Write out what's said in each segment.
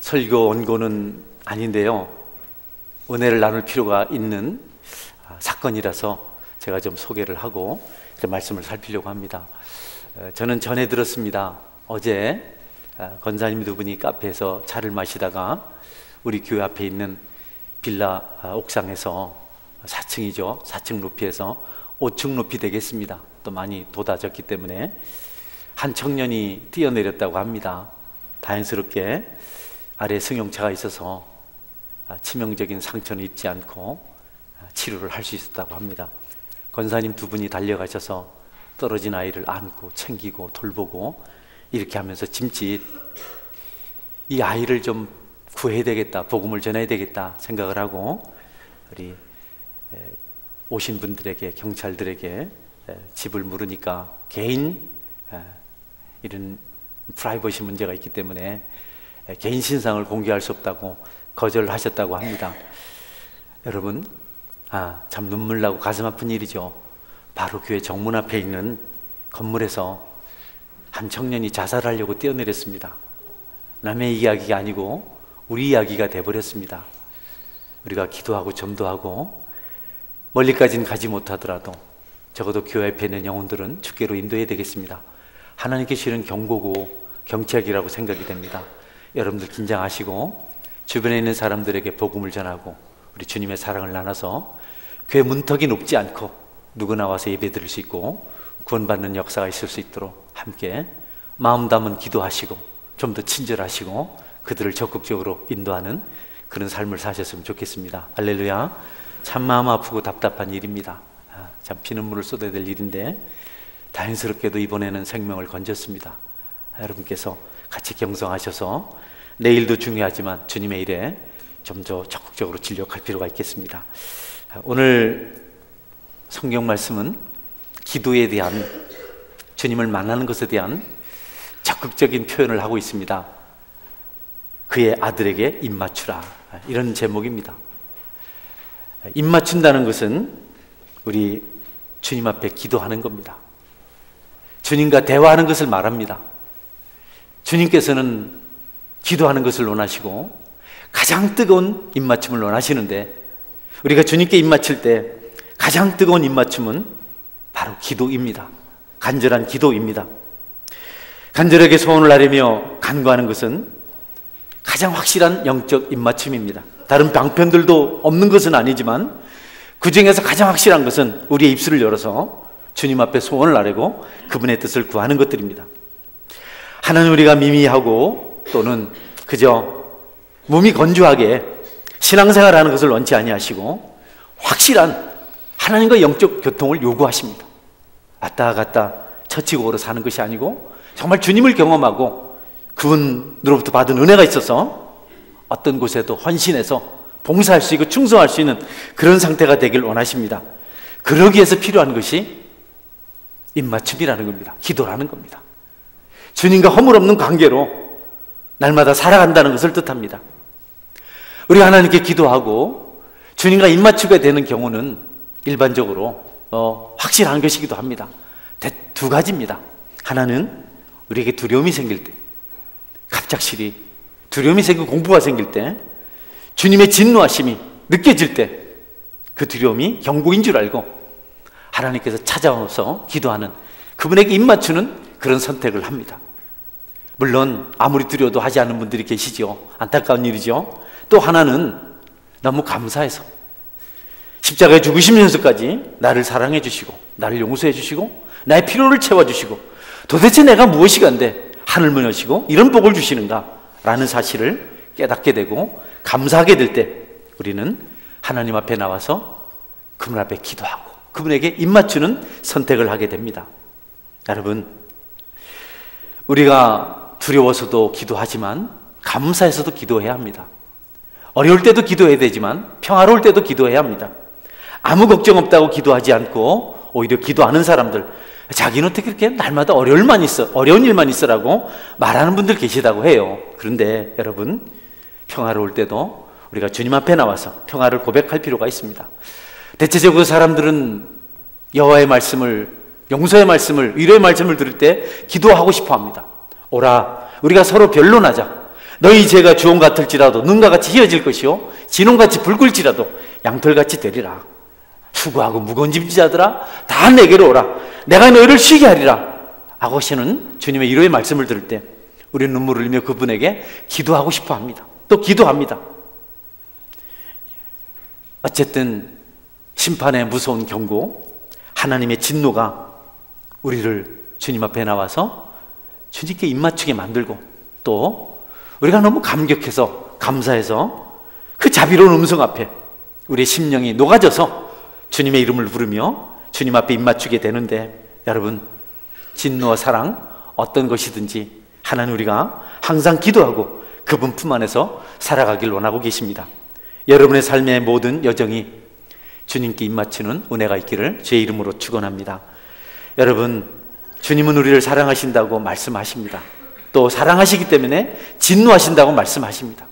설교 원고는 아닌데요, 은혜를 나눌 필요가 있는 사건이라서 제가 좀 소개를 하고 말씀을 살피려고 합니다. 저는 전해 들었습니다. 어제 권사님 두 분이 카페에서 차를 마시다가 우리 교회 앞에 있는 빌라 옥상에서 4층이죠. 4층 높이에서 5층 높이 되겠습니다. 또 많이 돋아졌기 때문에 한 청년이 뛰어내렸다고 합니다. 다행스럽게 아래에 승용차가 있어서 치명적인 상처는 입지 않고 치료를 할 수 있었다고 합니다. 권사님 두 분이 달려가셔서 떨어진 아이를 안고 챙기고 돌보고 이렇게 하면서 짐짓 이 아이를 좀 구해야 되겠다, 복음을 전해야 되겠다 생각을 하고 우리 오신 분들에게, 경찰들에게 집을 물으니까 개인 이런 프라이버시 문제가 있기 때문에 개인 신상을 공개할 수 없다고 거절하셨다고 합니다. 여러분, 참 눈물 나고 가슴 아픈 일이죠. 바로 교회 정문 앞에 있는 건물에서 한 청년이 자살하려고 뛰어내렸습니다. 남의 이야기가 아니고 우리 이야기가 돼버렸습니다. 우리가 기도하고 전도하고 멀리까지는 가지 못하더라도 적어도 교회 앞에 있는 영혼들은 주께로 인도해야 되겠습니다. 하나님께 주시는 경고고 경책이라고 생각이 됩니다. 여러분들 긴장하시고 주변에 있는 사람들에게 복음을 전하고 우리 주님의 사랑을 나눠서 교회 문턱이 높지 않고 누구나 와서 예배 드릴 수 있고 구원받는 역사가 있을 수 있도록 함께 마음 담은 기도하시고 좀 더 친절하시고 그들을 적극적으로 인도하는 그런 삶을 사셨으면 좋겠습니다. 할렐루야. 참 마음 아프고 답답한 일입니다. 참 피눈물을 쏟아야 될 일인데 다행스럽게도 이번에는 생명을 건졌습니다. 여러분께서 같이 경성하셔서 내일도 중요하지만 주님의 일에 좀 더 적극적으로 진력할 필요가 있겠습니다. 오늘 성경 말씀은 기도에 대한, 주님을 만나는 것에 대한 적극적인 표현을 하고 있습니다. 그의 아들에게 입 맞추라, 이런 제목입니다. 입 맞춘다는 것은 우리 주님 앞에 기도하는 겁니다. 주님과 대화하는 것을 말합니다. 주님께서는 기도하는 것을 원하시고 가장 뜨거운 입맞춤을 원하시는데 우리가 주님께 입맞출 때 가장 뜨거운 입맞춤은 바로 기도입니다. 간절한 기도입니다. 간절하게 소원을 하려며 간구하는 것은 가장 확실한 영적 입맞춤입니다. 다른 방편들도 없는 것은 아니지만 그 중에서 가장 확실한 것은 우리의 입술을 열어서 주님 앞에 소원을 아뢰고 그분의 뜻을 구하는 것들입니다. 하나는 우리가 미미하고 또는 그저 몸이 건조하게 신앙생활하는 것을 원치 아니하시고 확실한 하나님과 영적 교통을 요구하십니다. 왔다 갔다 처치고로 사는 것이 아니고 정말 주님을 경험하고 그분으로부터 받은 은혜가 있어서 어떤 곳에도 헌신해서 봉사할 수 있고 충성할 수 있는 그런 상태가 되길 원하십니다. 그러기 위해서 필요한 것이 입맞춤이라는 겁니다. 기도라는 겁니다. 주님과 허물없는 관계로 날마다 살아간다는 것을 뜻합니다. 우리 하나님께 기도하고 주님과 입맞추게 되는 경우는 일반적으로 확실한 것이기도 합니다. 두 가지입니다. 하나는 우리에게 두려움이 생길 때, 갑작스레 두려움이 생기고 공부가 생길 때, 주님의 진노하심이 느껴질 때 그 두려움이 경고인 줄 알고 하나님께서 찾아와서 기도하는, 그분에게 입맞추는 그런 선택을 합니다. 물론 아무리 두려워도 하지 않는 분들이 계시죠. 안타까운 일이죠. 또 하나는 너무 감사해서 십자가에 죽으시면서까지 나를 사랑해 주시고 나를 용서해 주시고 나의 필요를 채워주시고 도대체 내가 무엇이간데 하늘문 여시고 이런 복을 주시는가 라는 사실을 깨닫게 되고 감사하게 될 때 우리는 하나님 앞에 나와서 그분 앞에 기도하고 그분에게 입맞추는 선택을 하게 됩니다. 여러분, 우리가 두려워서도 기도하지만 감사해서도 기도해야 합니다. 어려울 때도 기도해야 되지만 평화로울 때도 기도해야 합니다. 아무 걱정 없다고 기도하지 않고 오히려 기도하는 사람들, 자기는 어떻게 그렇게 날마다 어려운 일만 있어라고 말하는 분들 계시다고 해요. 그런데 여러분, 평화로울 때도 우리가 주님 앞에 나와서 평화를 고백할 필요가 있습니다. 대체적으로 사람들은 여호와의 말씀을, 용서의 말씀을, 위로의 말씀을 들을 때 기도하고 싶어 합니다. 오라, 우리가 서로 변론하자. 너희 죄가 주홍 같을지라도 눈과 같이 희어질 것이요 진홍같이 붉을지라도 양털같이 되리라. 수고하고 무거운 짐 지자들아 다 내게로 오라. 내가 너희를 쉬게 하리라 하고 하시는 주님의 위로의 말씀을 들을 때 우리는 눈물을 흘리며 그분에게 기도하고 싶어 합니다. 또 기도합니다. 어쨌든 심판의 무서운 경고, 하나님의 진노가 우리를 주님 앞에 나와서 주님께 입맞추게 만들고, 또 우리가 너무 감격해서 감사해서 그 자비로운 음성 앞에 우리의 심령이 녹아져서 주님의 이름을 부르며 주님 앞에 입맞추게 되는데, 여러분, 진노와 사랑 어떤 것이든지 하나님 우리가 항상 기도하고 그분 품 안에서 살아가길 원하고 계십니다. 여러분의 삶의 모든 여정이 주님께 입맞추는 은혜가 있기를 주의 이름으로 축원합니다. 여러분, 주님은 우리를 사랑하신다고 말씀하십니다. 또 사랑하시기 때문에 진노하신다고 말씀하십니다.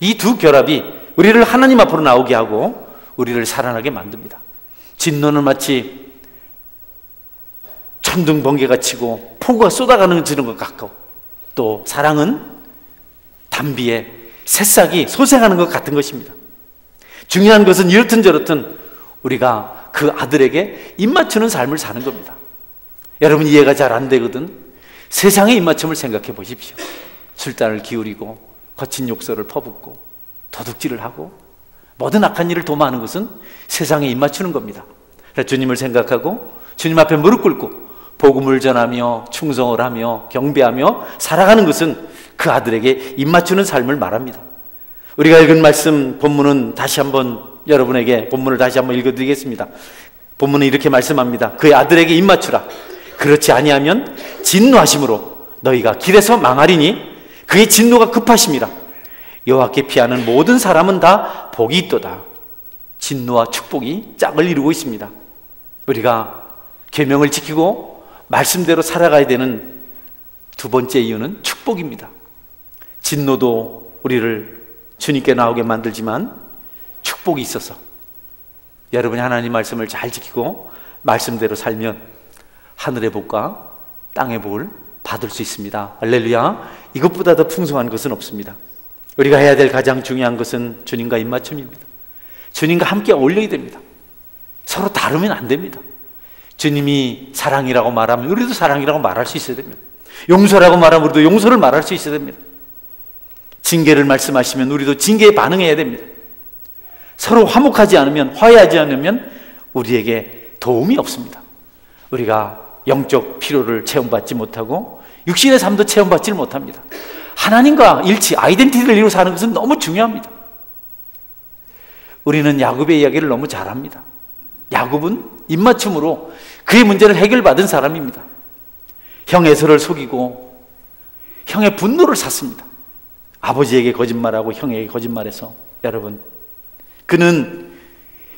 이 두 결합이 우리를 하나님 앞으로 나오게 하고 우리를 살아나게 만듭니다. 진노는 마치 천둥 번개가 치고 폭우가 쏟아가는 것 가까워, 또 사랑은 담비에 새싹이 소생하는 것 같은 것입니다. 중요한 것은 이렇든 저렇든 우리가 그 아들에게 입맞추는 삶을 사는 겁니다. 여러분, 이해가 잘 안 되거든 세상의 입맞춤을 생각해 보십시오. 술단을 기울이고 거친 욕설을 퍼붓고 도둑질을 하고 모든 악한 일을 도모하는 것은 세상에 입맞추는 겁니다. 주님을 생각하고 주님 앞에 무릎 꿇고 복음을 전하며 충성을 하며 경배하며 살아가는 것은 그 아들에게 입맞추는 삶을 말합니다. 우리가 읽은 말씀 본문은 다시 한번 여러분에게 본문을 다시 한번 읽어드리겠습니다. 본문은 이렇게 말씀합니다. 그의 아들에게 입맞추라. 그렇지 아니하면 진노하심으로 너희가 길에서 망하리니 그의 진노가 급하심이라. 여호와께 피하는 모든 사람은 다 복이 있도다. 진노와 축복이 짝을 이루고 있습니다. 우리가 계명을 지키고 말씀대로 살아가야 되는 두 번째 이유는 축복입니다. 진노도 우리를 주님께 나오게 만들지만 축복이 있어서 여러분이 하나님 말씀을 잘 지키고 말씀대로 살면 하늘의 복과 땅의 복을 받을 수 있습니다. 할렐루야. 이것보다 더 풍성한 것은 없습니다. 우리가 해야 될 가장 중요한 것은 주님과 입맞춤입니다. 주님과 함께 어울려야 됩니다. 서로 다르면 안 됩니다. 주님이 사랑이라고 말하면 우리도 사랑이라고 말할 수 있어야 됩니다. 용서라고 말하면 우리도 용서를 말할 수 있어야 됩니다. 징계를 말씀하시면 우리도 징계에 반응해야 됩니다. 서로 화목하지 않으면, 화해하지 않으면 우리에게 도움이 없습니다. 우리가 영적 필요를 체험받지 못하고 육신의 삶도 체험받지 못합니다. 하나님과 일치, 아이덴티티를 이루고 사는 것은 너무 중요합니다. 우리는 야곱의 이야기를 너무 잘합니다. 야곱은 입맞춤으로 그의 문제를 해결받은 사람입니다. 형 에서를 속이고 형의 분노를 샀습니다. 아버지에게 거짓말하고 형에게 거짓말해서, 여러분, 그는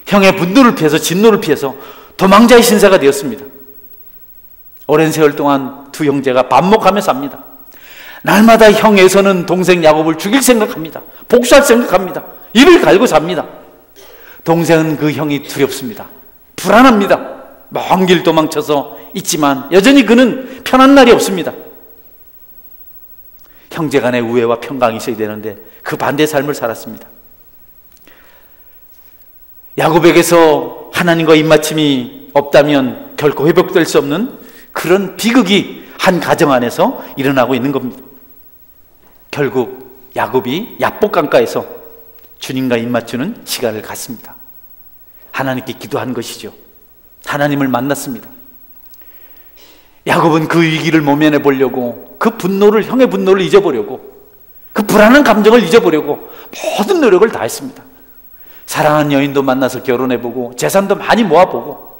형의 분노를 피해서, 진노를 피해서 도망자의 신세가 되었습니다. 오랜 세월 동안 두 형제가 반목하며 삽니다. 날마다 형 에서는 동생 야곱을 죽일 생각합니다. 복수할 생각합니다. 이를 갈고 삽니다. 동생은 그 형이 두렵습니다. 불안합니다. 먼 길 도망쳐서 있지만 여전히 그는 편한 날이 없습니다. 형제간의 우애와 평강이 있어야 되는데 그 반대의 삶을 살았습니다. 야곱에게서 하나님과 입맞춤이 없다면 결코 회복될 수 없는 그런 비극이 한 가정 안에서 일어나고 있는 겁니다. 결국 야곱이 야복 강가에서 주님과 입맞추는 시간을 갖습니다. 하나님께 기도한 것이죠. 하나님을 만났습니다. 야곱은 그 위기를 모면해 보려고, 그 분노를, 형의 분노를 잊어보려고, 그 불안한 감정을 잊어보려고 모든 노력을 다했습니다. 사랑하는 여인도 만나서 결혼해보고 재산도 많이 모아보고,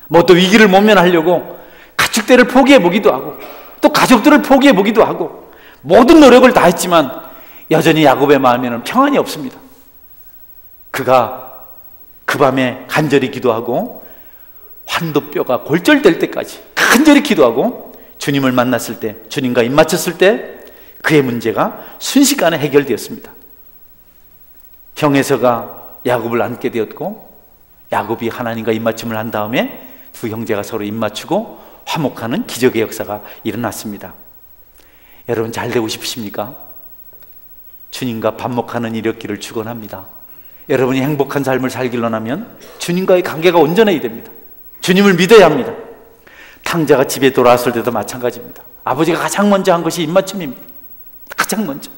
뭐 또 위기를 모면하려고 가축대를 포기해보기도 하고 또 가족들을 포기해보기도 하고 모든 노력을 다했지만 여전히 야곱의 마음에는 평안이 없습니다. 그가 그 밤에 간절히 기도하고 환도뼈가 골절될 때까지 간절히 기도하고 주님을 만났을 때, 주님과 입맞췄을 때 그의 문제가 순식간에 해결되었습니다. 형 에서가 야곱을 안게 되었고 야곱이 하나님과 입맞춤을 한 다음에 두 형제가 서로 입맞추고 화목하는 기적의 역사가 일어났습니다. 여러분, 잘 되고 싶으십니까? 주님과 반목하는 일이었기를 축원합니다. 여러분이 행복한 삶을 살기로 하면 주님과의 관계가 온전해야 됩니다. 주님을 믿어야 합니다. 탕자가 집에 돌아왔을 때도 마찬가지입니다. 아버지가 가장 먼저 한 것이 입맞춤입니다. 가장 먼저.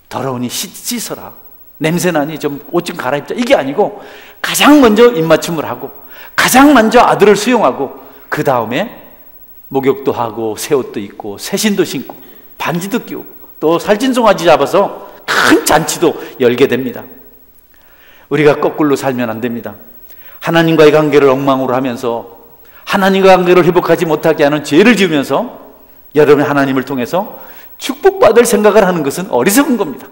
더러우니 씻어라. 냄새나니 좀 옷 좀 갈아입자. 이게 아니고 가장 먼저 입맞춤을 하고 가장 먼저 아들을 수용하고 그 다음에 목욕도 하고 새 옷도 입고 새 신도 신고 반지도 끼우고 또 살찐송아지 잡아서 큰 잔치도 열게 됩니다. 우리가 거꾸로 살면 안 됩니다. 하나님과의 관계를 엉망으로 하면서 하나님과 관계를 회복하지 못하게 하는 죄를 지으면서 여러분이 하나님을 통해서 축복받을 생각을 하는 것은 어리석은 겁니다.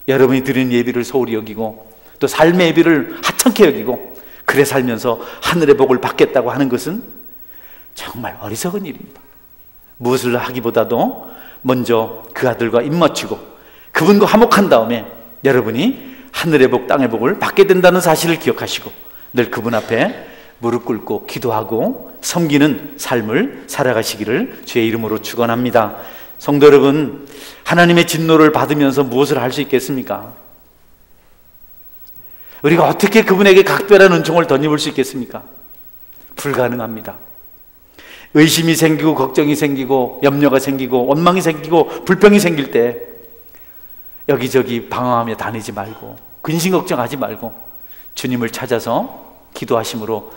여러분이 드리는 예비를 소홀히 여기고 또 삶의 예비를 하찮게 여기고 그래 살면서 하늘의 복을 받겠다고 하는 것은 정말 어리석은 일입니다. 무엇을 하기보다도 먼저 그 아들과 입맞추고 그분과 화목한 다음에 여러분이 하늘의 복, 땅의 복을 받게 된다는 사실을 기억하시고 늘 그분 앞에 무릎 꿇고 기도하고 섬기는 삶을 살아가시기를 주의 이름으로 축원합니다. 성도 여러분, 하나님의 진노를 받으면서 무엇을 할 수 있겠습니까? 우리가 어떻게 그분에게 각별한 은총을 덧입을 수 있겠습니까? 불가능합니다. 의심이 생기고 걱정이 생기고 염려가 생기고 원망이 생기고 불평이 생길 때 여기저기 방황하며 다니지 말고 근심 걱정하지 말고 주님을 찾아서 기도하심으로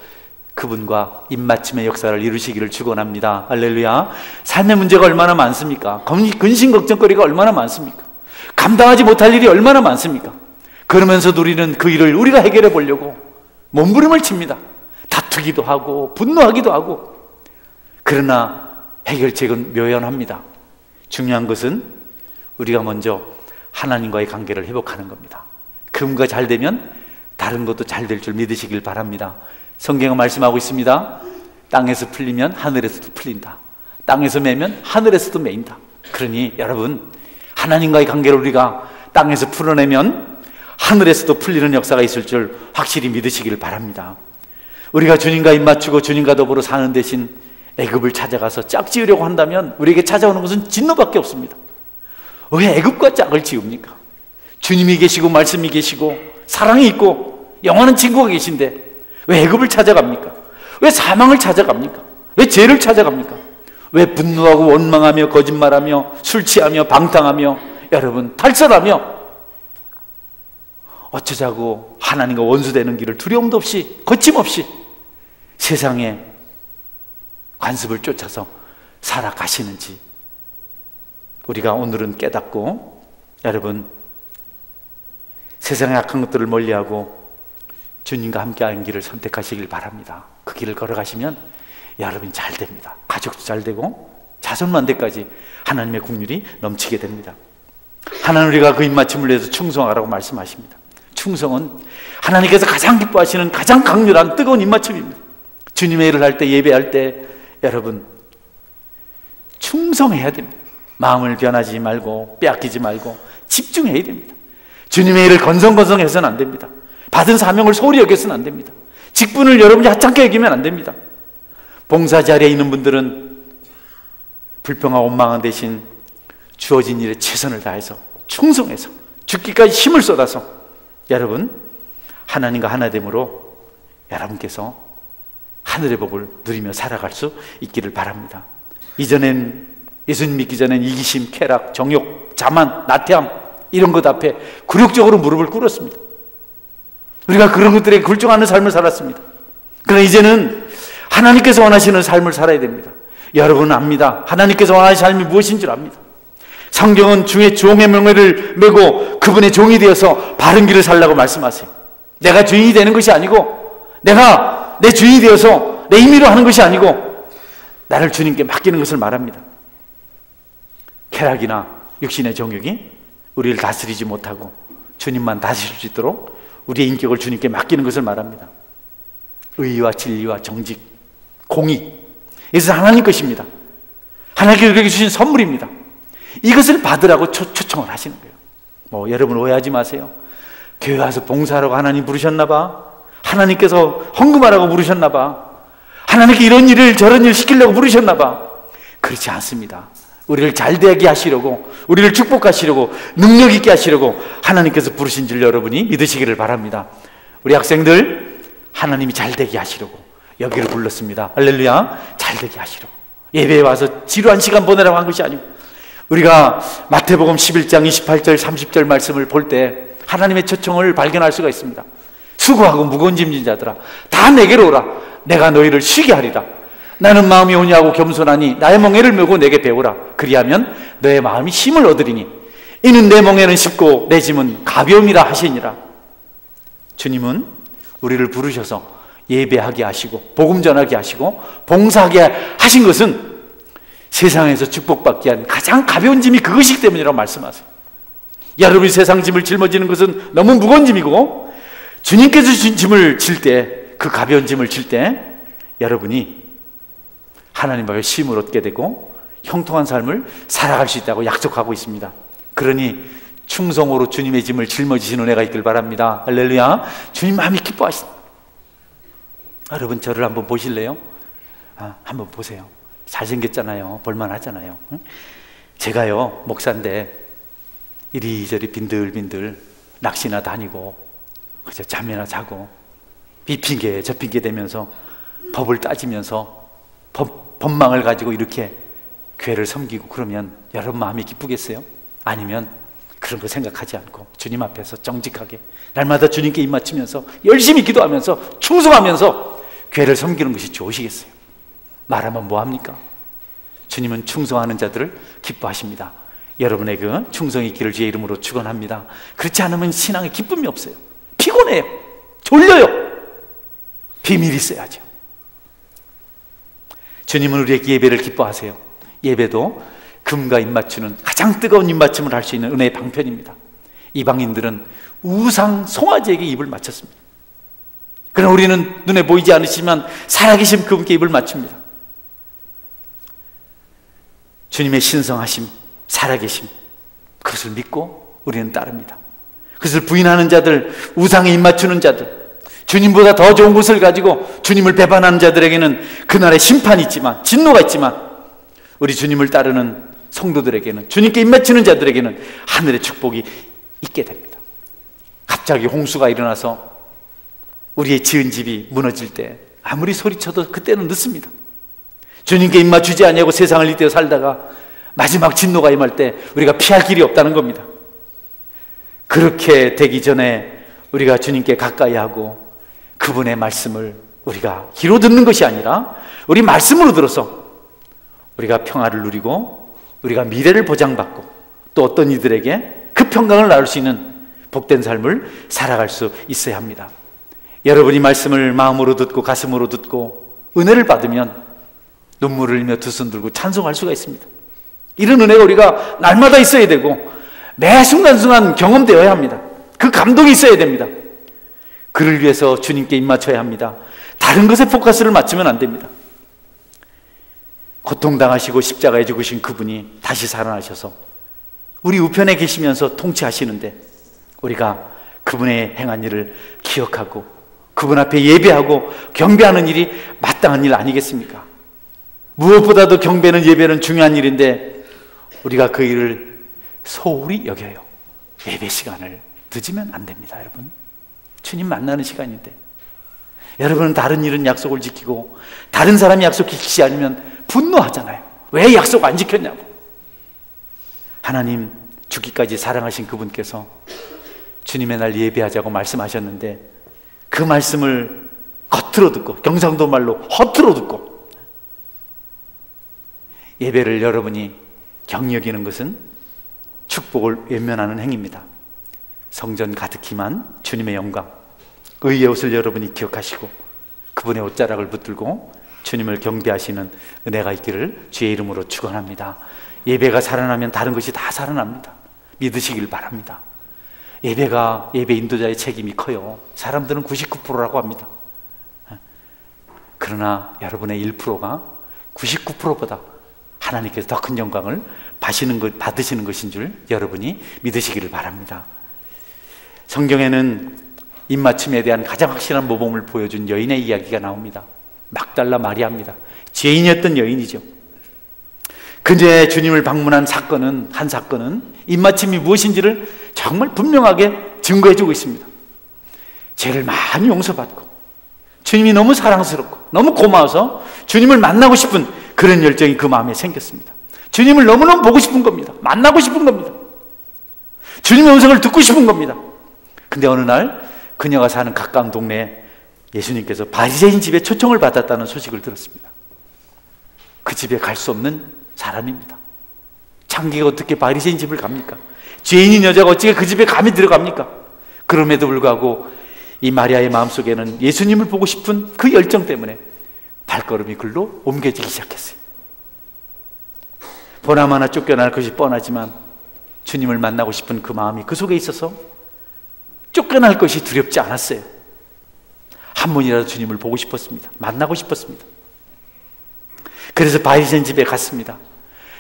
그분과 입맞춤의 역사를 이루시기를 축원합니다. 할렐루야. 삶의 문제가 얼마나 많습니까? 근심 걱정거리가 얼마나 많습니까? 감당하지 못할 일이 얼마나 많습니까? 그러면서도 우리는 그 일을 우리가 해결해 보려고 몸부림을 칩니다. 다투기도 하고 분노하기도 하고. 그러나 해결책은 묘연합니다. 중요한 것은 우리가 먼저 하나님과의 관계를 회복하는 겁니다. 그분과 잘 되면 다른 것도 잘 될 줄 믿으시길 바랍니다. 성경은 말씀하고 있습니다. 땅에서 풀리면 하늘에서도 풀린다. 땅에서 매면 하늘에서도 매인다. 그러니 여러분, 하나님과의 관계를 우리가 땅에서 풀어내면 하늘에서도 풀리는 역사가 있을 줄 확실히 믿으시길 바랍니다. 우리가 주님과 입맞추고 주님과 더불어 사는 대신 애굽을 찾아가서 짝지으려고 한다면 우리에게 찾아오는 것은 진노밖에 없습니다. 왜 애굽과 짝을 지읍니까? 주님이 계시고 말씀이 계시고 사랑이 있고 영원한 친구가 계신데 왜 애굽을 찾아갑니까? 왜 사망을 찾아갑니까? 왜 죄를 찾아갑니까? 왜 분노하고 원망하며 거짓말하며 술 취하며 방탕하며 여러분 탈선하며 어쩌자고 하나님과 원수되는 길을 두려움도 없이 거침없이 세상의 관습을 쫓아서 살아가시는지 우리가 오늘은 깨닫고 여러분 세상의 악한 것들을 멀리하고 주님과 함께하는 길을 선택하시길 바랍니다. 그 길을 걸어가시면 여러분이 잘 됩니다. 가족도 잘 되고 자손만 대까지 하나님의 국률이 넘치게 됩니다. 하나님 우리가 그 입맞춤을 위해서 충성하라고 말씀하십니다. 충성은 하나님께서 가장 기뻐하시는 가장 강렬한 뜨거운 입맞춤입니다. 주님의 일을 할 때 예배할 때 여러분 충성해야 됩니다. 마음을 변하지 말고 빼앗기지 말고 집중해야 됩니다. 주님의 일을 건성건성해서는 안 됩니다. 받은 사명을 소홀히 여겨서는 안 됩니다. 직분을 여러분이 하찮게 여기면 안 됩니다. 봉사 자리에 있는 분들은 불평하고 원망한 대신 주어진 일에 최선을 다해서 충성해서 죽기까지 힘을 쏟아서 여러분 하나님과 하나됨으로 여러분께서 하늘의 복을 누리며 살아갈 수 있기를 바랍니다. 이전엔 예수님 믿기 전엔 이기심, 쾌락, 정욕, 자만, 나태함 이런 것 앞에 굴욕적으로 무릎을 꿇었습니다. 우리가 그런 것들에 굴종하는 삶을 살았습니다. 그러나 이제는 하나님께서 원하시는 삶을 살아야 됩니다. 여러분은 압니다. 하나님께서 원하시는 삶이 무엇인 줄 압니다. 성경은 중에 종의 명예를 메고 그분의 종이 되어서 바른 길을 살라고 말씀하세요. 내가 주인이 되는 것이 아니고 내가 내 주인이 되어서 내 임의로 하는 것이 아니고 나를 주님께 맡기는 것을 말합니다. 쾌락이나 육신의 정욕이 우리를 다스리지 못하고 주님만 다스릴 수 있도록 우리의 인격을 주님께 맡기는 것을 말합니다. 의와 진리와 정직, 공의, 이것은 하나님 것입니다. 하나님께서 우리에게 주신 선물입니다. 이것을 받으라고 초청을 하시는 거예요. 여러분 오해하지 마세요. 교회 와서 봉사하라고 하나님 부르셨나 봐. 하나님께서 헌금하라고 부르셨나 봐. 하나님께 이런 일을 저런 일 시키려고 부르셨나 봐. 그렇지 않습니다. 우리를 잘되게 하시려고, 우리를 축복하시려고, 능력 있게 하시려고 하나님께서 부르신 줄 여러분이 믿으시기를 바랍니다. 우리 학생들, 하나님이 잘되게 하시려고 여기를 불렀습니다. 할렐루야. 잘되게 하시려고. 예배에 와서 지루한 시간 보내라고 한 것이 아니고, 우리가 마태복음 11장 28절 30절 말씀을 볼 때 하나님의 초청을 발견할 수가 있습니다. 수고하고 무거운 짐진 자들아, 다 내게로 오라. 내가 너희를 쉬게 하리라. 나는 마음이 온유하고 겸손하니 나의 멍에를 메고 내게 배우라. 그리하면 너의 마음이 힘을 얻으리니 이는 내 멍에는 쉽고 내 짐은 가벼움이라 하시니라. 주님은 우리를 부르셔서 예배하게 하시고 복음 전하게 하시고 봉사하게 하신 것은 세상에서 축복받기 위한 가장 가벼운 짐이 그것이기 때문이라고 말씀하세요. 여러분이 세상 짐을 짊어지는 것은 너무 무거운 짐이고, 주님께서 주신 짐을 질 때, 그 가벼운 짐을 질 때 여러분이 하나님 앞에 쉼을 얻게 되고 형통한 삶을 살아갈 수 있다고 약속하고 있습니다. 그러니 충성으로 주님의 짐을 짊어지시는 은혜가 있길 바랍니다. 할렐루야. 주님 마음이 기뻐하신다. 여러분, 저를 한번 보실래요? 한번 보세요. 잘생겼잖아요. 볼만하잖아요. 제가요, 목사인데 이리저리 빈들빈들 낚시나 다니고 그저 잠이나 자고 이 핑계 저 핑계 대면서 법을 따지면서 법망을 가지고 이렇게 교회를 섬기고 그러면 여러분 마음이 기쁘겠어요? 아니면 그런 거 생각하지 않고 주님 앞에서 정직하게 날마다 주님께 입 맞추면서 열심히 기도하면서 충성하면서 교회를 섬기는 것이 좋으시겠어요? 말하면 뭐합니까? 주님은 충성하는 자들을 기뻐하십니다. 여러분의 그 충성이 있기를 주의 이름으로 축원합니다. 그렇지 않으면 신앙에 기쁨이 없어요. 피곤해요. 졸려요. 비밀이 있어야죠. 주님은 우리에게 예배를 기뻐하세요. 예배도 금과 입맞추는 가장 뜨거운 입맞춤을 할 수 있는 은혜의 방편입니다. 이방인들은 우상 송아지에게 입을 맞췄습니다. 그러나 우리는 눈에 보이지 않으시지만 살아계신 그분께 입을 맞춥니다. 주님의 신성하심, 살아계심, 그것을 믿고 우리는 따릅니다. 그것을 부인하는 자들, 우상에 입맞추는 자들, 주님보다 더 좋은 것을 가지고 주님을 배반하는 자들에게는 그날의 심판이 있지만, 진노가 있지만, 우리 주님을 따르는 성도들에게는, 주님께 입맞추는 자들에게는 하늘의 축복이 있게 됩니다. 갑자기 홍수가 일어나서 우리의 지은 집이 무너질 때 아무리 소리쳐도 그때는 늦습니다. 주님께 입맞추지 아니하고 세상을 이때어 살다가 마지막 진노가 임할 때 우리가 피할 길이 없다는 겁니다. 그렇게 되기 전에 우리가 주님께 가까이 하고 그분의 말씀을 우리가 귀로 듣는 것이 아니라 우리 말씀으로 들어서 우리가 평화를 누리고 우리가 미래를 보장받고 또 어떤 이들에게 그 평강을 나눌 수 있는 복된 삶을 살아갈 수 있어야 합니다. 여러분이 말씀을 마음으로 듣고 가슴으로 듣고 은혜를 받으면 눈물을 흘리며 두 손 들고 찬송할 수가 있습니다. 이런 은혜가 우리가 날마다 있어야 되고 매 순간순간 경험되어야 합니다. 그 감동이 있어야 됩니다. 그를 위해서 주님께 입맞춰야 합니다. 다른 것에 포커스를 맞추면 안 됩니다. 고통당하시고 십자가에 죽으신 그분이 다시 살아나셔서 우리 우편에 계시면서 통치하시는데 우리가 그분의 행한 일을 기억하고 그분 앞에 예배하고 경배하는 일이 마땅한 일 아니겠습니까? 무엇보다도 경배는 예배는 중요한 일인데 우리가 그 일을 소홀히 여겨요. 예배 시간을 늦으면 안 됩니다. 여러분, 주님 만나는 시간인데 여러분은 다른 일은 약속을 지키고 다른 사람이 약속 지키지 않으면 분노하잖아요. 왜 약속 안 지켰냐고. 하나님 죽기까지 사랑하신 그분께서 주님의 날 예배하자고 말씀하셨는데 그 말씀을 겉으로 듣고, 경상도 말로 허투루 듣고 예배를 여러분이 경히 여기는 것은 축복을 외면하는 행위입니다. 성전 가득히만 주님의 영광, 의의 옷을 여러분이 기억하시고 그분의 옷자락을 붙들고 주님을 경배하시는 은혜가 있기를 주의 이름으로 축원합니다. 예배가 살아나면 다른 것이 다 살아납니다. 믿으시길 바랍니다. 예배가, 예배 인도자의 책임이 커요. 사람들은 99%라고 합니다. 그러나 여러분의 1%가 99%보다 하나님께서 더 큰 영광을 받으시는 것인 줄 여러분이 믿으시기를 바랍니다. 성경에는 입맞춤에 대한 가장 확실한 모범을 보여준 여인의 이야기가 나옵니다. 막달라 마리아입니다. 죄인이었던 여인이죠. 그제 주님을 방문한 한 사건은 입맞춤이 무엇인지를 정말 분명하게 증거해주고 있습니다. 죄를 많이 용서받고 주님이 너무 사랑스럽고 너무 고마워서 주님을 만나고 싶은 그런 열정이 그 마음에 생겼습니다. 주님을 너무너무 보고 싶은 겁니다. 만나고 싶은 겁니다. 주님의 음성을 듣고 싶은 겁니다. 근데 어느 날 그녀가 사는 가까운 동네에 예수님께서 바리새인 집에 초청을 받았다는 소식을 들었습니다. 그 집에 갈 수 없는 사람입니다. 창기가 어떻게 바리새인 집을 갑니까? 죄인인 여자가 어떻게 그 집에 감히 들어갑니까? 그럼에도 불구하고 이 마리아의 마음속에는 예수님을 보고 싶은 그 열정 때문에 발걸음이 글로 옮겨지기 시작했어요. 보나마나 쫓겨날 것이 뻔하지만 주님을 만나고 싶은 그 마음이 그 속에 있어서 쫓겨날 것이 두렵지 않았어요. 한 번이라도 주님을 보고 싶었습니다. 만나고 싶었습니다. 그래서 바리새인 집에 갔습니다.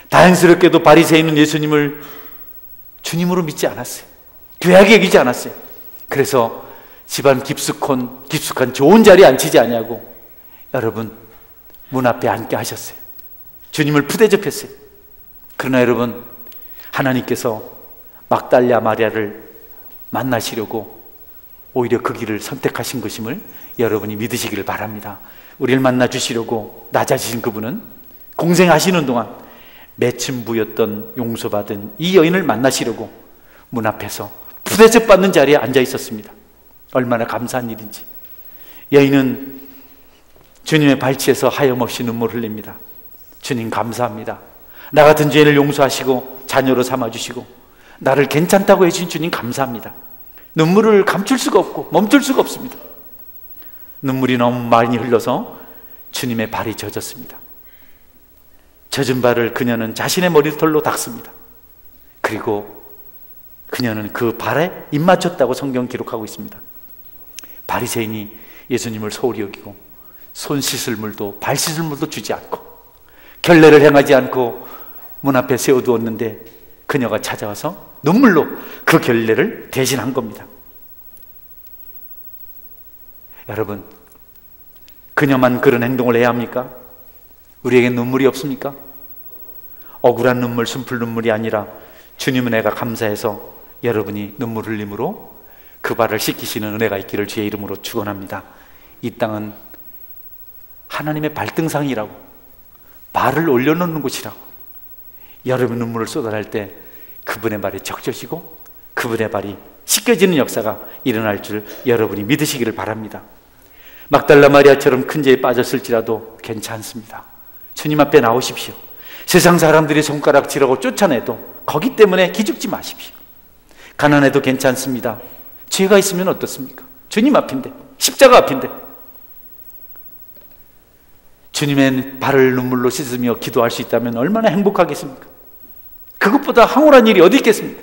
다행스럽게도 바리새인은 예수님을 주님으로 믿지 않았어요. 귀하게 여기지 않았어요. 그래서 집안 깊숙한 좋은 자리에 앉히지 않냐고 여러분 문 앞에 앉게 하셨어요. 주님을 푸대접했어요. 그러나 여러분, 하나님께서 막달라 마리아를 만나시려고 오히려 그 길을 선택하신 것임을 여러분이 믿으시기를 바랍니다. 우리를 만나 주시려고 낮아지신 그분은 공생하시는 동안 매춘부였던 용서받은 이 여인을 만나시려고 문 앞에서 푸대접 받는 자리에 앉아 있었습니다. 얼마나 감사한 일인지. 여인은 주님의 발치에서 하염없이 눈물을 흘립니다. 주님 감사합니다. 나 같은 죄인을 용서하시고 자녀로 삼아주시고 나를 괜찮다고 해주신 주님 감사합니다. 눈물을 감출 수가 없고 멈출 수가 없습니다. 눈물이 너무 많이 흘러서 주님의 발이 젖었습니다. 젖은 발을 그녀는 자신의 머리털로 닦습니다. 그리고 그녀는 그 발에 입 맞췄다고 성경 기록하고 있습니다. 바리새인이 예수님을 소홀히 여기고 손 씻을 물도 발 씻을 물도 주지 않고 결례를 행하지 않고 문 앞에 세워두었는데 그녀가 찾아와서 눈물로 그 결례를 대신한 겁니다. 여러분, 그녀만 그런 행동을 해야 합니까? 우리에게 눈물이 없습니까? 억울한 눈물, 숨풀 눈물이 아니라 주님은 내가 감사해서 여러분이 눈물 흘림으로 그 발을 씻기시는 은혜가 있기를 주의 이름으로 축원합니다. 이 땅은 하나님의 발등상이라고, 발을 올려놓는 곳이라고, 여러분 눈물을 쏟아낼 때 그분의 발이 적셔지고 그분의 발이 씻겨지는 역사가 일어날 줄 여러분이 믿으시기를 바랍니다. 막달라 마리아처럼 큰 죄에 빠졌을지라도 괜찮습니다. 주님 앞에 나오십시오. 세상 사람들이 손가락질하고 쫓아내도 거기 때문에 기죽지 마십시오. 가난해도 괜찮습니다. 죄가 있으면 어떻습니까? 주님 앞인데, 십자가 앞인데. 주님의 발을 눈물로 씻으며 기도할 수 있다면 얼마나 행복하겠습니까? 그것보다 황홀한 일이 어디 있겠습니까?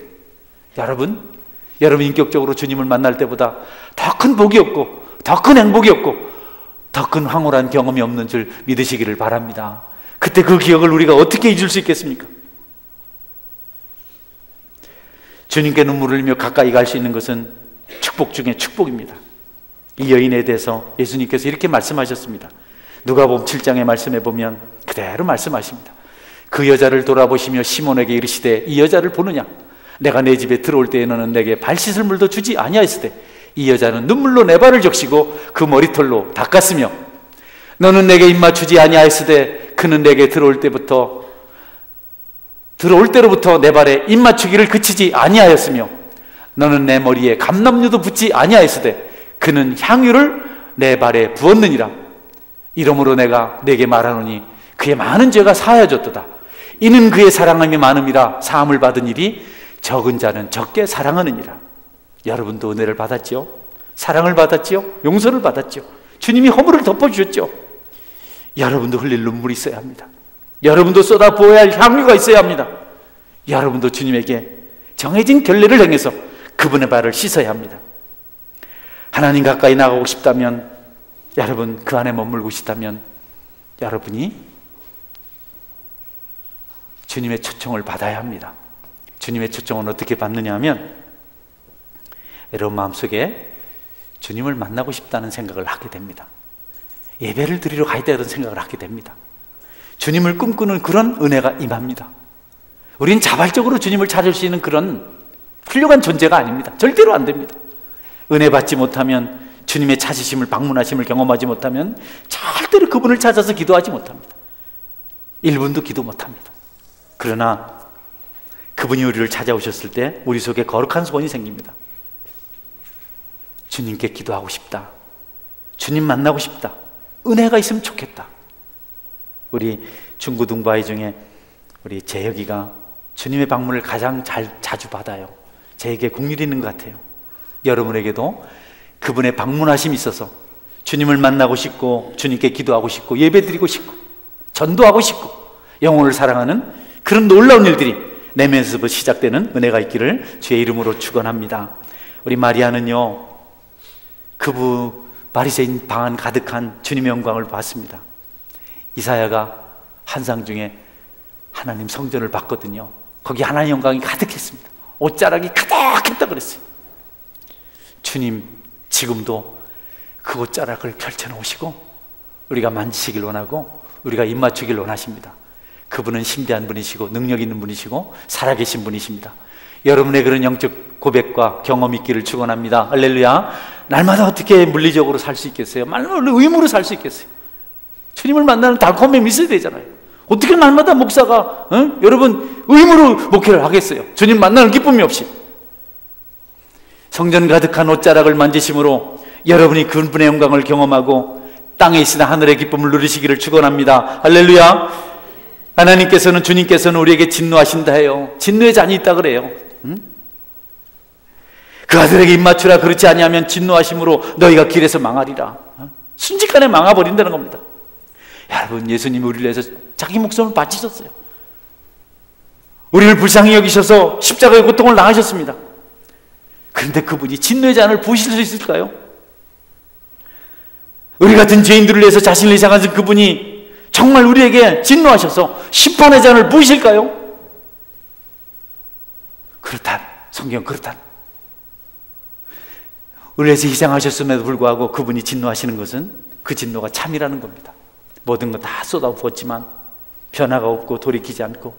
여러분 인격적으로 주님을 만날 때보다 더 큰 복이 없고 더 큰 행복이 없고 더 큰 황홀한 경험이 없는 줄 믿으시기를 바랍니다. 그때 그 기억을 우리가 어떻게 잊을 수 있겠습니까? 주님께 눈물을 흘리며 가까이 갈 수 있는 것은 축복 중에 축복입니다. 이 여인에 대해서 예수님께서 이렇게 말씀하셨습니다. 누가복음 7장의 말씀에 보면 그대로 말씀하십니다. 그 여자를 돌아보시며 시몬에게 이르시되 이 여자를 보느냐? 내가 내 집에 들어올 때에 너는 내게 발 씻을 물도 주지 아니하였으되 이 여자는 눈물로 내 발을 적시고 그 머리털로 닦았으며 너는 내게 입맞추지 아니하였으되 그는 내게 들어올 때로부터 내 발에 입맞추기를 그치지 아니하였으며 너는 내 머리에 감람류도 붓지 아니하였으되 그는 향유를 내 발에 부었느니라. 이러므로 내가 내게 말하노니 그의 많은 죄가 사하여졌도다. 이는 그의 사랑함이 많음이라. 사함을 받은 일이 적은 자는 적게 사랑하느니라. 여러분도 은혜를 받았죠? 사랑을 받았죠? 용서를 받았죠? 주님이 허물을 덮어주셨죠? 여러분도 흘릴 눈물이 있어야 합니다. 여러분도 쏟아부어야 할 향유가 있어야 합니다. 여러분도 주님에게 정해진 결례를 행해서 그분의 발을 씻어야 합니다. 하나님 가까이 나가고 싶다면, 여러분 그 안에 머물고 싶다면 여러분이 주님의 초청을 받아야 합니다. 주님의 초청은 어떻게 받느냐 하면 여러분 마음속에 주님을 만나고 싶다는 생각을 하게 됩니다. 예배를 드리러 가야 되는 생각을 하게 됩니다. 주님을 꿈꾸는 그런 은혜가 임합니다. 우린 자발적으로 주님을 찾을 수 있는 그런 훌륭한 존재가 아닙니다. 절대로 안 됩니다. 은혜 받지 못하면, 주님의 찾으심을, 방문하심을 경험하지 못하면 절대로 그분을 찾아서 기도하지 못합니다. 1분도 기도 못합니다. 그러나 그분이 우리를 찾아오셨을 때 우리 속에 거룩한 소원이 생깁니다. 주님께 기도하고 싶다. 주님 만나고 싶다. 은혜가 있으면 좋겠다. 우리 중고등부 아이 중에 우리 재혁이가 주님의 방문을 가장 자주 받아요. 제게 국률이 있는 것 같아요. 여러분에게도 그분의 방문하심이 있어서 주님을 만나고 싶고, 주님께 기도하고 싶고, 예배드리고 싶고, 전도하고 싶고, 영혼을 사랑하는 그런 놀라운 일들이 내면에서 시작되는 은혜가 있기를 주의 이름으로 축원합니다. 우리 마리아는요, 그부 바리새인 방 안 가득한 주님의 영광을 봤습니다. 이사야가 환상 중에 하나님 성전을 봤거든요. 거기 하나님의 영광이 가득했습니다. 옷자락이 가득했다 그랬어요. 주님 지금도 그 옷자락을 펼쳐놓으시고 우리가 만지시길 원하고 우리가 입맞추길 원하십니다. 그분은 신비한 분이시고 능력 있는 분이시고 살아계신 분이십니다. 여러분의 그런 영적 고백과 경험이 있기를 축원합니다. 할렐루야. 날마다 어떻게 물리적으로 살 수 있겠어요? 말로 의무로 살 수 있겠어요? 주님을 만나는 달콤함이 있어야 되잖아요. 어떻게 날마다 목사가 여러분 의무로 목회를 하겠어요? 주님 만나는 기쁨이 없이. 성전 가득한 옷자락을 만지심으로 여러분이 그분의 영광을 경험하고 땅에 있으나 하늘의 기쁨을 누리시기를 축원합니다. 할렐루야. 하나님께서는, 주님께서는 우리에게 진노하신다 해요. 진노의 잔이 있다 그래요. 그 아들에게 입맞추라. 그렇지 아니하면 진노하심으로 너희가 길에서 망하리라. 순식간에 망해버린다는 겁니다. 여러분, 예수님이 우리를 위해서 자기 목숨을 바치셨어요. 우리를 불쌍히 여기셔서 십자가의 고통을 당하셨습니다. 그런데 그분이 진노의 잔을 부으실 수 있을까요? 우리 같은 죄인들을 위해서 자신을 희생하신 그분이 정말 우리에게 진노하셔서 심판의 잔을 부으실까요? 그렇다. 성경 그렇다. 우리를 위해서 희생하셨음에도 불구하고 그분이 진노하시는 것은 그 진노가 참이라는 겁니다. 모든 것 다 쏟아부었지만 변화가 없고 돌이키지 않고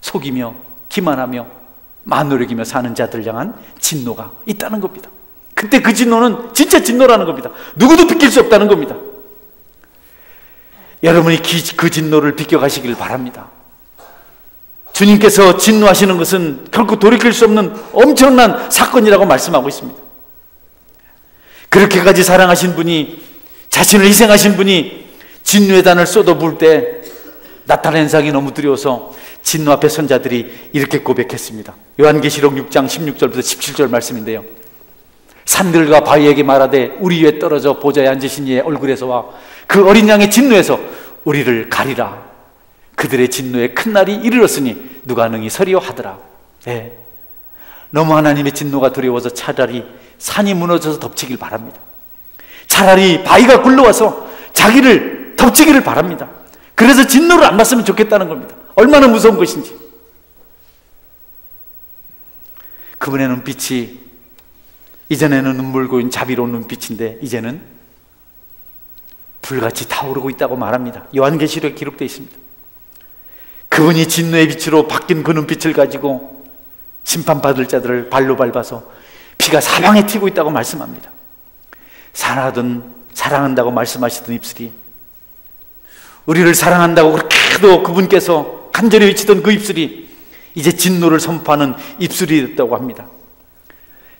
속이며 기만하며 만노력이며 사는 자들 향한 진노가 있다는 겁니다. 그때 그 진노는 진짜 진노라는 겁니다. 누구도 비킬 수 없다는 겁니다. 여러분이 그 진노를 비껴가시기를 바랍니다. 주님께서 진노하시는 것은 결코 돌이킬 수 없는 엄청난 사건이라고 말씀하고 있습니다. 그렇게까지 사랑하신 분이, 자신을 희생하신 분이 진노의 단을 쏟아부을 때 나타난 현상이 너무 두려워서 진노 앞에 선 자들이 이렇게 고백했습니다. 요한계시록 6장 16절부터 17절 말씀인데요. 산들과 바위에게 말하되 우리 위에 떨어져 보좌에 앉으신 이의 얼굴에서와 그 어린 양의 진노에서 우리를 가리라. 그들의 진노에 큰 날이 이르렀으니 누가 능히 서리요 하더라. 네. 너무 하나님의 진노가 두려워서 차라리 산이 무너져서 덮치길 바랍니다. 차라리 바위가 굴러와서 자기를 덮치기를 바랍니다. 그래서 진노를 안 받으면 좋겠다는 겁니다. 얼마나 무서운 것인지. 그분의 눈빛이 이전에는 눈물 고인 자비로운 눈빛인데 이제는 불같이 타오르고 있다고 말합니다. 요한계시록에 기록되어 있습니다. 그분이 진노의 빛으로 바뀐 그 눈빛을 가지고 심판받을 자들을 발로 밟아서 피가 사방에 튀고 있다고 말씀합니다. 사랑한다고 말씀하시던 입술이, 우리를 사랑한다고 그렇게도 그분께서 간절히 외치던 그 입술이 이제 진노를 선포하는 입술이 됐다고 합니다.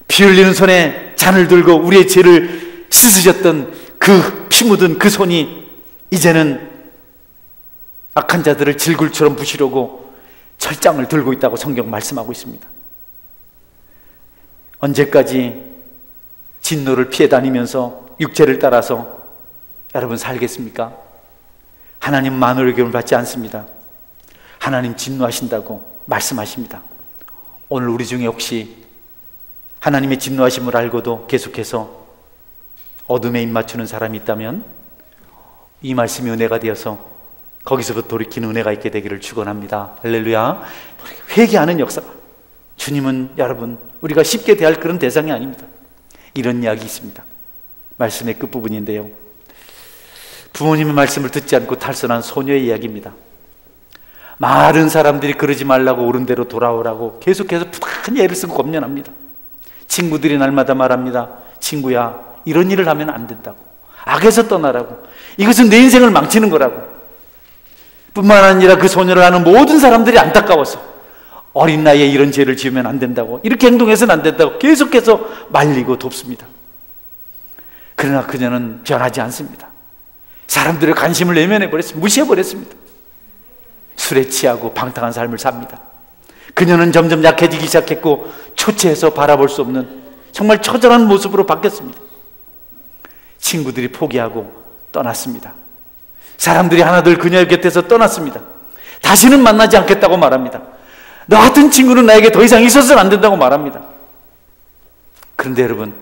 피 흘리는 손에 잔을 들고 우리의 죄를 씻으셨던 그 피 묻은 그 손이 이제는 악한 자들을 질굴처럼 부시려고 철장을 들고 있다고 성경 말씀하고 있습니다. 언제까지 진노를 피해 다니면서 육체를 따라서 여러분 살겠습니까? 하나님 만호의 기름을 받지 않습니다. 하나님 진노하신다고 말씀하십니다. 오늘 우리 중에 혹시 하나님의 진노하심을 알고도 계속해서 어둠에 입맞추는 사람이 있다면 이 말씀이 은혜가 되어서 거기서부터 돌이키는 은혜가 있게 되기를 축원합니다. 할렐루야. 회개하는 역사가, 주님은 여러분 우리가 쉽게 대할 그런 대상이 아닙니다. 이런 이야기 있습니다. 말씀의 끝부분인데요. 부모님의 말씀을 듣지 않고 탈선한 소녀의 이야기입니다. 많은 사람들이 그러지 말라고 옳은 대로 돌아오라고 계속해서 부단히 애를 쓰고 권면합니다. 친구들이 날마다 말합니다. 친구야, 이런 일을 하면 안 된다고. 악에서 떠나라고. 이것은 내 인생을 망치는 거라고. 뿐만 아니라 그 소녀를 아는 모든 사람들이 안타까워서 어린 나이에 이런 죄를 지으면 안 된다고, 이렇게 행동해서는 안 된다고 계속해서 말리고 돕습니다. 그러나 그녀는 변하지 않습니다. 사람들의 관심을 외면해버렸습니다. 무시해버렸습니다. 술에 취하고 방탕한 삶을 삽니다. 그녀는 점점 약해지기 시작했고 초췌해서 바라볼 수 없는 정말 처절한 모습으로 바뀌었습니다. 친구들이 포기하고 떠났습니다. 사람들이 하나둘 그녀의 곁에서 떠났습니다. 다시는 만나지 않겠다고 말합니다. 너 같은 친구는 나에게 더 이상 있어서는 안 된다고 말합니다. 그런데 여러분,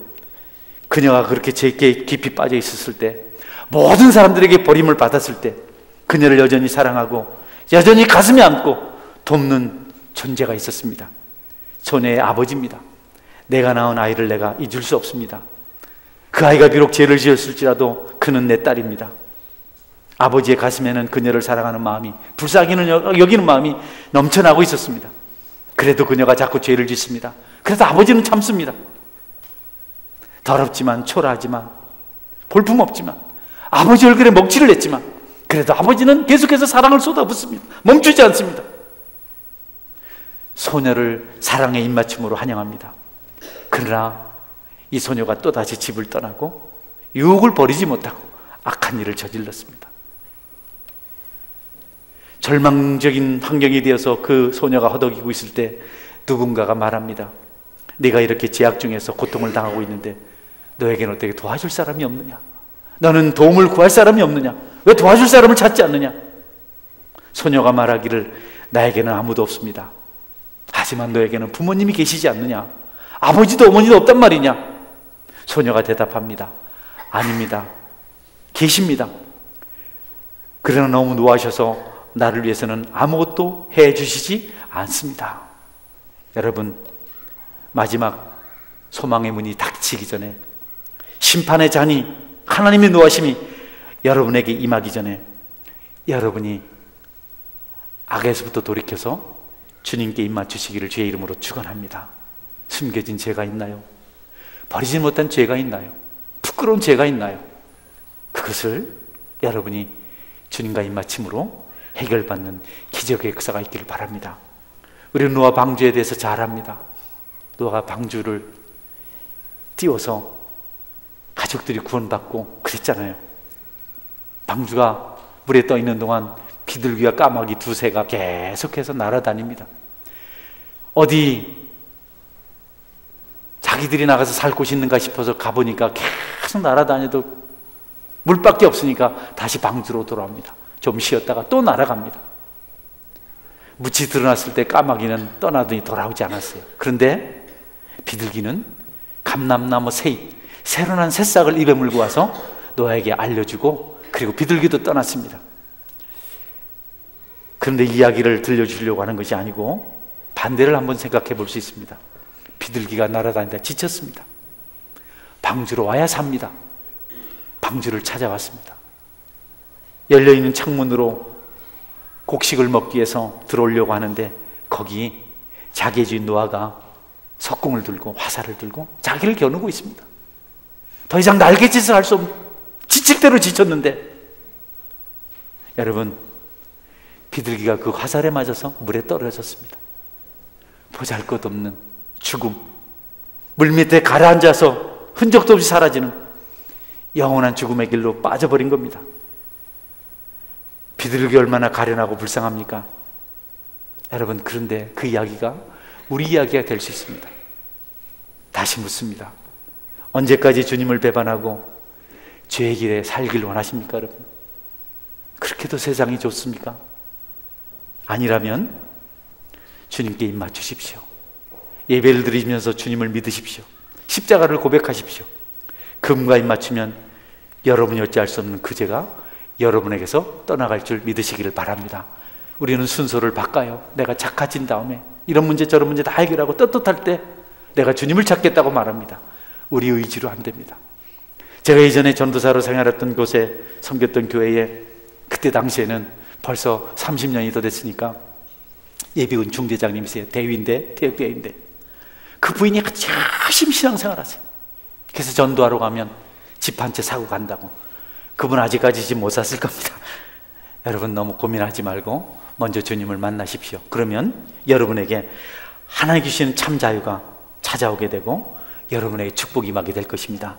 그녀가 그렇게 죄에 깊이 빠져 있었을 때, 모든 사람들에게 버림을 받았을 때 그녀를 여전히 사랑하고 여전히 가슴에 안고 돕는 존재가 있었습니다. 소녀의 아버지입니다. 내가 낳은 아이를 내가 잊을 수 없습니다. 그 아이가 비록 죄를 지었을지라도 그는 내 딸입니다. 아버지의 가슴에는 그녀를 사랑하는 마음이, 불쌍히 여기는 마음이 넘쳐나고 있었습니다. 그래도 그녀가 자꾸 죄를 짓습니다. 그래서 아버지는 참습니다. 더럽지만, 초라하지만, 볼품없지만, 아버지 얼굴에 먹칠을 했지만, 그래도 아버지는 계속해서 사랑을 쏟아붓습니다. 멈추지 않습니다. 소녀를 사랑의 입맞춤으로 환영합니다. 그러나 이 소녀가 또다시 집을 떠나고 유혹을 버리지 못하고 악한 일을 저질렀습니다. 절망적인 환경이 되어서 그 소녀가 허덕이고 있을 때 누군가가 말합니다. 네가 이렇게 죄악 중에서 고통을 당하고 있는데 너에게는 어떻게 도와줄 사람이 없느냐? 너는 도움을 구할 사람이 없느냐? 왜 도와줄 사람을 찾지 않느냐? 소녀가 말하기를 나에게는 아무도 없습니다. 하지만 너에게는 부모님이 계시지 않느냐? 아버지도 어머니도 없단 말이냐? 소녀가 대답합니다. 아닙니다. 계십니다. 그러나 너무 노하셔서 나를 위해서는 아무것도 해주시지 않습니다. 여러분, 마지막 소망의 문이 닥치기 전에, 심판의 잔이, 하나님의 노하심이 여러분에게 임하기 전에 여러분이 악에서부터 돌이켜서 주님께 입맞추시기를 주의 이름으로 축원합니다. 숨겨진 죄가 있나요? 버리지 못한 죄가 있나요? 부끄러운 죄가 있나요? 그것을 여러분이 주님과 입맞춤으로 해결받는 기적의 역사가 있기를 바랍니다. 우리는 노아 방주에 대해서 잘 압니다. 노아가 방주를 띄워서 가족들이 구원받고 그랬잖아요. 방주가 물에 떠 있는 동안 비둘기와 까마귀 두새가 계속해서 날아다닙니다. 어디 자기들이 나가서 살 곳이 있는가 싶어서 가보니까 계속 날아다녀도 물밖에 없으니까 다시 방주로 돌아옵니다. 좀 쉬었다가 또 날아갑니다. 묻이 드러났을 때 까마귀는 떠나더니 돌아오지 않았어요. 그런데 비둘기는 감람나무 새로 난 새싹을 입에 물고 와서 노아에게 알려주고, 그리고 비둘기도 떠났습니다. 그런데 이야기를 들려주려고 하는 것이 아니고 반대를 한번 생각해 볼 수 있습니다. 비둘기가 날아다니다 지쳤습니다. 방주로 와야 삽니다. 방주를 찾아왔습니다. 열려있는 창문으로 곡식을 먹기 위해서 들어오려고 하는데 거기 자기의 주인 노아가 석궁을 들고 화살을 들고 자기를 겨누고 있습니다. 더 이상 날갯짓을 할 수 없는, 지칠 대로 지쳤는데, 여러분, 비둘기가 그 화살에 맞아서 물에 떨어졌습니다. 보잘것없는 죽음, 물 밑에 가라앉아서 흔적도 없이 사라지는 영원한 죽음의 길로 빠져버린 겁니다. 비둘기 얼마나 가련하고 불쌍합니까? 여러분, 그런데 그 이야기가 우리 이야기가 될 수 있습니다. 다시 묻습니다. 언제까지 주님을 배반하고 죄의 길에 살길 원하십니까, 여러분? 그렇게도 세상이 좋습니까? 아니라면 주님께 입 맞추십시오. 예배를 드리면서 주님을 믿으십시오. 십자가를 고백하십시오. 금과 입 맞추면 여러분이 어찌할 수 없는 그 죄가 여러분에게서 떠나갈 줄 믿으시기를 바랍니다. 우리는 순서를 바꿔요. 내가 착해진 다음에 이런 문제 저런 문제 다 해결하고 떳떳할 때 내가 주님을 찾겠다고 말합니다. 우리 의지로 안 됩니다. 제가 예전에 전도사로 생활했던 곳에 섬겼던 교회에 그때 당시에는 벌써 30년이 더 됐으니까 예비군 중대장님이세요. 대위인데, 대역대인데 그 부인이 열심히 신앙생활하세요. 그래서 전도하러 가면 집 한 채 사고 간다고. 그분 아직까지 집 못 샀을 겁니다. 여러분 너무 고민하지 말고 먼저 주님을 만나십시오. 그러면 여러분에게 하나님 주시는 참 자유가 찾아오게 되고 여러분에게 축복이 임하게 될 것입니다.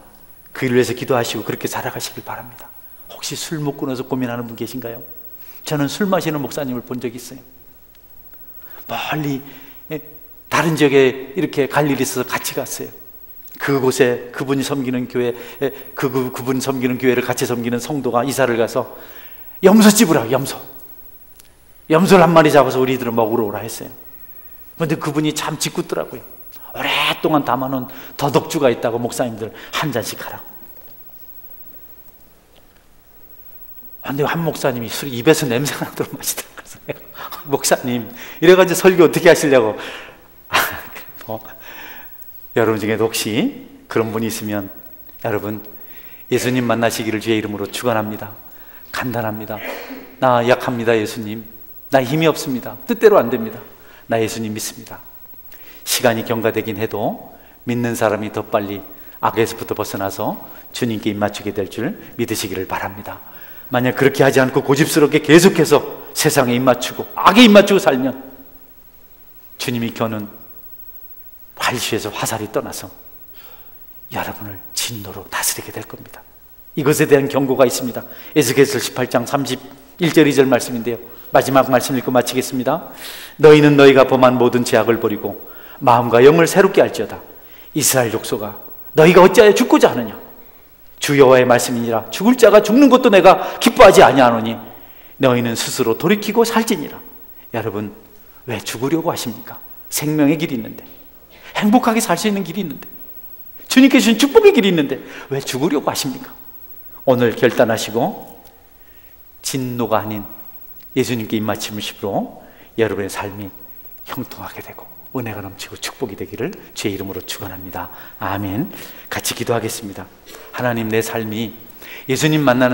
그 일을 위해서 기도하시고 그렇게 살아가시길 바랍니다. 혹시 술 못 끊어서 고민하는 분 계신가요? 저는 술 마시는 목사님을 본 적이 있어요. 멀리 다른 지역에 이렇게 갈 일이 있어서 같이 갔어요. 그곳에 그분이 섬기는 교회, 그분 섬기는 교회를 같이 섬기는 성도가 이사를 가서 염소집을 하고 염소를 한 마리 잡아서 우리들은 먹으러 오라 했어요. 그런데 그분이 참 짓궂더라고요. 오랫동안 담아놓은 더덕주가 있다고 목사님들 한 잔씩 하라고. 근데 한 목사님이 술 입에서 냄새가 나도록 마시더라고요. 목사님 이래가지고 설교 어떻게 하시려고. 여러분 중에도 혹시 그런 분이 있으면 여러분 예수님 만나시기를 주의 이름으로 축원합니다. 간단합니다. 나 약합니다. 예수님, 나 힘이 없습니다. 뜻대로 안 됩니다. 나 예수님 믿습니다. 시간이 경과되긴 해도 믿는 사람이 더 빨리 악에서부터 벗어나서 주님께 입맞추게 될 줄 믿으시기를 바랍니다. 만약 그렇게 하지 않고 고집스럽게 계속해서 세상에 입맞추고 악에 입맞추고 살면 주님이 겨눈 활시에서 화살이 떠나서 여러분을 진노로 다스리게 될 겁니다. 이것에 대한 경고가 있습니다. 에스겔서 18장 31절 2절 말씀인데요, 마지막 말씀 읽고 마치겠습니다. 너희는 너희가 범한 모든 죄악을 버리고 마음과 영을 새롭게 할지어다. 이스라엘 족속아, 너희가 어찌하여 죽고자 하느냐? 주 여호와의 말씀이니라. 죽을 자가 죽는 것도 내가 기뻐하지 아니하노니 너희는 스스로 돌이키고 살지니라. 여러분 왜 죽으려고 하십니까? 생명의 길이 있는데, 행복하게 살 수 있는 길이 있는데, 주님께 주신 축복의 길이 있는데 왜 죽으려고 하십니까? 오늘 결단하시고 진노가 아닌 예수님께 입맞춤으심으로 여러분의 삶이 형통하게 되고 은혜가 넘치고 축복이 되기를 주의 이름으로 축원합니다. 아멘. 같이 기도하겠습니다. 하나님, 내 삶이 예수님 만나는